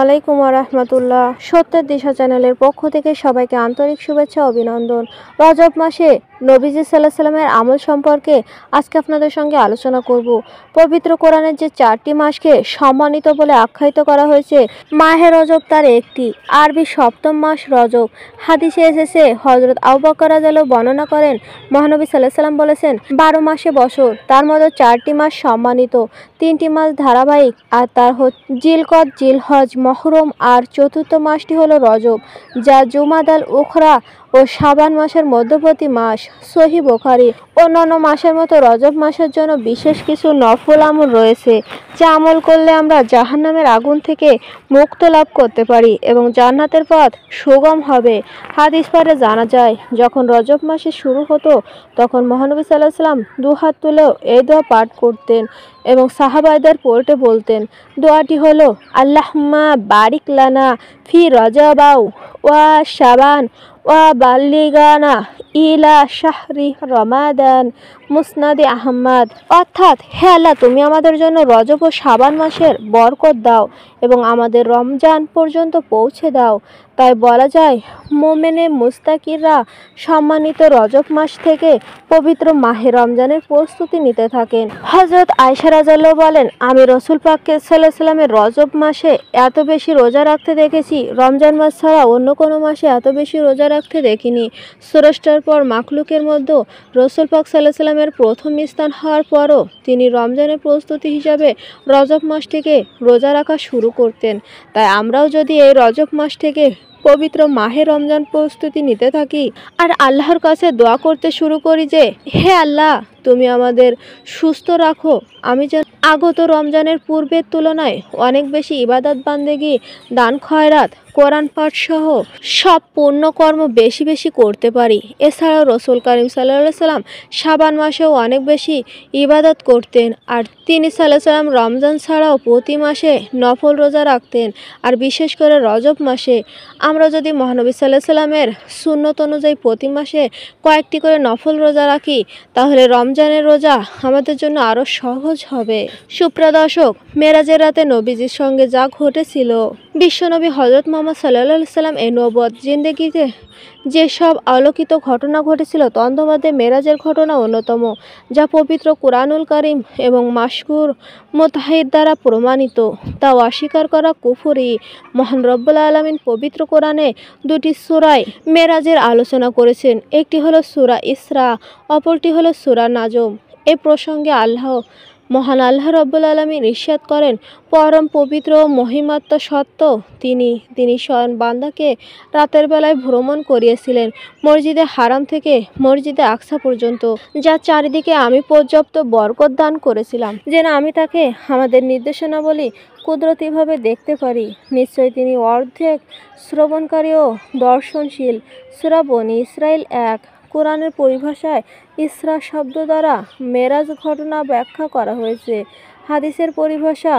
আলাইকুম ওয়া রাহমাতুল্লাহ। সত্যের দিশা চ্যানেলের পক্ষ থেকে সবাইকে আন্তরিক শুভেচ্ছা ও অভিনন্দন। রজব মাসে নবীজি সাল্লাল্লাহু আলাইহি সাল্লামের আমল সম্পর্কে আজকে আপনাদের সঙ্গে আলোচনা করব। পবিত্র কোরআনের যে 4টি মাসকে সম্মানিত বলে আখ্যায়িত করা হয়েছে, মাহে রজব তার একটি। আরবি সপ্তম মাস রজব। হাদিসে এসেছে, হযরত আবু বকর রাদিয়াল্লাহু বর্ণনা করেন, মহানবী সাল্লাল্লাহু আলাইহি সাল্লাম বলেছেন, 12 মাসে বছর, তার মধ্যে 4টি মাস সম্মানিত, 3টি মাস ধারাবাহিক, আর তার জিলকদ, জিলহজ, মহরম, আর চতুর্থ মাসটি হলো রজব, যা জুমাদাল উখরা ও শাবান মাসের মধ্যবর্তী মাস। সহিহ বুখারী। অন্যান্য মাসের মতো রজব মাসের জন্য বিশেষ কিছু নফল আমল রয়েছে, যা আমল করলে আমরা জাহান্নামের আগুন থেকে মুক্ত লাভ করতে পারি এবং জান্নাতের পথ সুগম হবে। হাদিস পাঠে জানা যায়, যখন রজব মাসে শুরু হতো তখন মহানবী সাল্লাল্লাহু আলাইহি সাল্লাম দুহাত তুলেও এই দোয়া পাঠ করতেন এবং সাহাবাদের পড়তে বলতেন। দোয়াটি হলো, আল্লাহুম্মা বারিক লানা ফি রজবাও ওয়া শাবান ওয়া বাল্লিগানা ইলা শাহরি রমাদান। মুসনাদে আহমদ। অর্থাৎ, হে আল্লাহ, তুমি আমাদের জন্য রজব ও শাবান মাসের বরকত দাও এবং আমাদের রমজান পর্যন্ত পৌঁছে দাও। তাই বলা যায়, মোমেনে মুস্তাকিররা সম্মানিত রজব মাস থেকে পবিত্র মাহে রমজানের প্রস্তুতি নিতে থাকেন। হযরত আয়েশা রাদিয়াল্লাহু বলেন, আমি রাসূল পাক সাল্লাল্লাহু আলাইহি সাল্লামের রজব মাসে এত বেশি রোজা রাখতে দেখেছি, রমজান মাস ছাড়া অন্য কোনো মাসে এত বেশি রোজা রাখতে দেখিনি। স্রষ্টার পর মাখলুকের মধ্যে রাসূল পাক সাল্লাল্লাহু আলাইহি সাল্লামের প্রথম স্থান হওয়ার পরও তিনি রমজানের প্রস্তুতি হিসাবে রজব মাস থেকে রোজা রাখা শুরু করতেন। তাই আমরাও যদি এই রজব মাস থেকে পবিত্র মাহে রমজান প্রস্তুতি নিতে থাকি আর আল্লাহর কাছে দোয়া করতে শুরু করি যে, হে আল্লাহ, তুমি আমাদের সুস্থ রাখো, আমি যেন আগত রমজানের পূর্বের তুলনায় অনেক বেশি ইবাদত বান্দেগি, দান খয়রাত, কোরআন পাঠ সহ সব পুণ্যকর্ম বেশি বেশি করতে পারি। এছাড়াও রাসূল কারীম সাল্লাল্লাহু আলাইহি সাল্লাম শাবান মাসেও অনেক বেশি ইবাদত করতেন, আর তিনি সাল্লাল্লাহু আলাইহি সাল্লাম রমজান ছাড়াও প্রতি মাসে নফল রোজা রাখতেন, আর বিশেষ করে রজব মাসে। আমরা যদি মহানবী সাল্লাল্লাহু আলাইহি সাল্লামের সুন্নত অনুযায়ী প্রতি মাসে কয়েকটি করে নফল রোজা রাখি, তাহলে রমজানের রোজা আমাদের জন্য আরও সহজ হবে। সুপ্রিয় দর্শক, মেরাজের রাতে নবীজির সঙ্গে যা ঘটেছিল, বিশ্বনবী হযরত মুহাম্মদ সাল্লাল্লাহু আলাইহি সাল্লাম এই নবুয়ত জিন্দেগিতে যেসব আলোকিত ঘটনা ঘটেছিল, তন্মধ্যে মেরাজের ঘটনা অন্যতম, যা পবিত্র কুরআনুল কারীম এবং মাশহুর মুতাহিদ দ্বারা প্রমাণিত। তা অস্বীকার করা কুফরি। মহান রব্বুল আলামিন পবিত্র কোরআনে 2টি সূরায় মেরাজের আলোচনা করেছেন। একটি হলো সূরা ইসরা, অপরটি হলো সূরা নাজম। এই প্রসঙ্গে মহান আল্লাহ রব্বুল আলামিন ইরশাদ করেন, পরম পবিত্র ও মহিমান্বিত সত্য তিনি স্বয়ং বান্দাকে রাতের বেলায় ভ্রমণ করিয়েছিলেন মসজিদে হারাম থেকে মসজিদে আকসা পর্যন্ত, যার চারিদিকে আমি পর্যাপ্ত বরকত দান করেছিলাম, যেন আমি তাকে আমাদের নির্দেশনাবলী কুদরতিভাবে দেখতে পারি। নিশ্চয়ই তিনি অর্ধেক শ্রবণকারী ও দর্শনশীল। সূরা বনী ইসরাইল 1। কোরআনের পরিভাষায় ইসরা শব্দ দ্বারা মেরাজ ঘটনা ব্যাখ্যা করা হয়েছে। হাদিসের পরিভাষা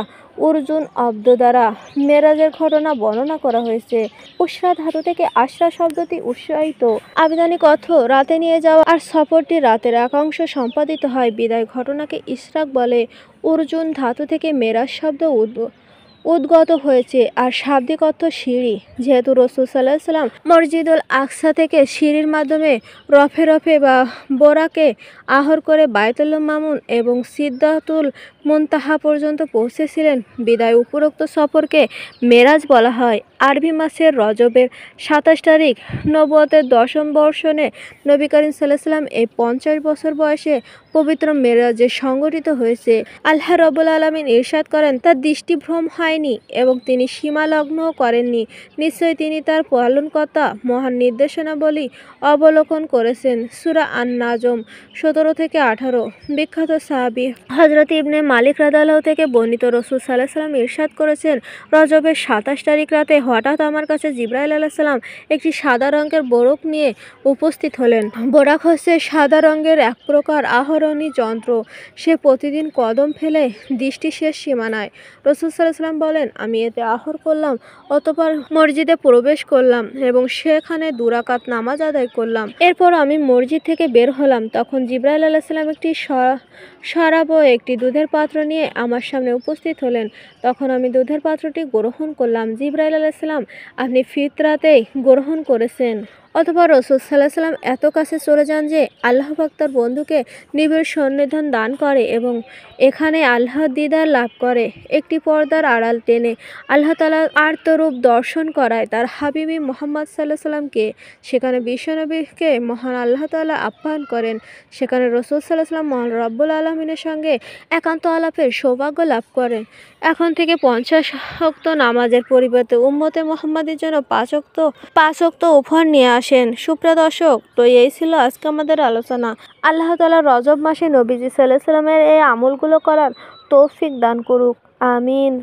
উরজুন অব্দ দ্বারা মেরাজের ঘটনা বর্ণনা করা হয়েছে। উসরা ধাতু থেকে আশরা শব্দটি উৎসাহিত। আবিধানিক অর্থ রাতে নিয়ে যাওয়া, আর সফরটি রাতের একাংশ সম্পাদিত হয় বিদায় ঘটনাকে ইসরাক বলে। উরজুন ধাতু থেকে মেরাজ শব্দ উদ্গত হয়েছে, আর শাব্দিক অর্থ সিঁড়ি। যেহেতু রাসূল সাল্লাল্লাহু আলাইহি সাল্লাম মসজিদুল আকসা থেকে সিঁড়ির মাধ্যমে রফে বা বোরাকে আরোহণ করে বায়তুল মামুন এবং সিদরাতুল মুনতাহা পর্যন্ত পৌঁছেছিলেন, বিদায় উপরোক্ত সফরকে মেরাজ বলা হয়। আরবি মাসের রজবের 27 তারিখ নবুয়তের 10ম বর্ষে নবী করিম সাল্লাল্লাহু আলাইহি সাল্লাম এই 50 বছর বয়সে পবিত্র মেরাজে সংঘটিত হয়েছে। আল্লাহ রাব্বুল আলামিন ইরশাদ করেন, তার দৃষ্টিভ্রম হয়নি এবং তিনি সীমালগ্নও করেননি। নিশ্চয়ই তিনি তার পালনকর্তা মহান নির্দেশনাবলী অবলোকন করেছেন। সূরা আন-নাজম 17 থেকে 18। বিখ্যাত সাহাবী হযরত ইবনে মালিক রাদিয়াল্লাহু থেকে বর্ণিত, রাসূল সাল্লাল্লাহু আলাইহি সাল্লাম ইরশাদ করেছেন, রজবের 27 তারিখ রাতে হঠাৎ আমার কাছে জিবরাইল আলাইহিস সালাম একটি সাদা রঙের বোরক নিয়ে উপস্থিত হলেন। বোরাক হচ্ছে সাদা রঙের এক প্রকার আহরণী যন্ত্র। সে প্রতিদিন কদম ফেলে দৃষ্টি শেষ সীমানায়। রাসূল সাল্লাল্লাহু আলাইহি সাল্লাম বলেন, আমি এতে আহর করলাম, অতঃপর মসজিদে প্রবেশ করলাম এবং সেখানে 2 রাকাত নামাজ আদায় করলাম। এরপর আমি মসজিদ থেকে বের হলাম। তখন জিবরাইল আলাইহিস সালাম একটি শরাব ও একটি দুধের পাত্র নিয়ে আমার সামনে উপস্থিত হলেন। তখন আমি দুধের পাত্রটি গ্রহণ করলাম। জিবরাইল আলাইহিস সালাম, আপনি ফিতরাতেই গ্রহণ করেছেন। অতঃপর রাসূল সাল্লাল্লাহু আলাইহি ওয়াসাল্লাম এত কাছে চলে যান যে আল্লাহ পাক তার বন্ধুকে নিবিড় সন্নিধান দান করে এবং এখানে আল্লাহর দিদার লাভ করে। একটি পর্দার আড়াল টেনে আল্লাহ তাআলা আর্তরূপ দর্শন করায় তার হাবিবি মুহাম্মদ সাল্লাল্লাহু আলাইহি ওয়াসাল্লামকে। সেখানে বিশ্বনবীকে মহান আল্লাহ তাআলা আহ্বান করেন। সেখানে রাসূল সাল্লাল্লাহু আলাইহি ওয়াসাল্লাম মহান রব্বুল আলামিনের সঙ্গে একান্ত আলাপের সৌভাগ্য লাভ করেন। এখন থেকে 50 ওয়াক্ত নামাজের পরিবর্তে উম্মতে মুহাম্মাদের জন্য 5 ওয়াক্ত উপহার নিয়ে আসেন। সুপ্রিয় দর্শক, তো এই ছিল আজকে আমাদের আলোচনা। আল্লাহ তাআলা রজব মাসে নবীজি সাল্লাল্লাহু আলাইহি ওয়াসাল্লামের এই আমলগুলো করার তৌফিক দান করুক। আমিন।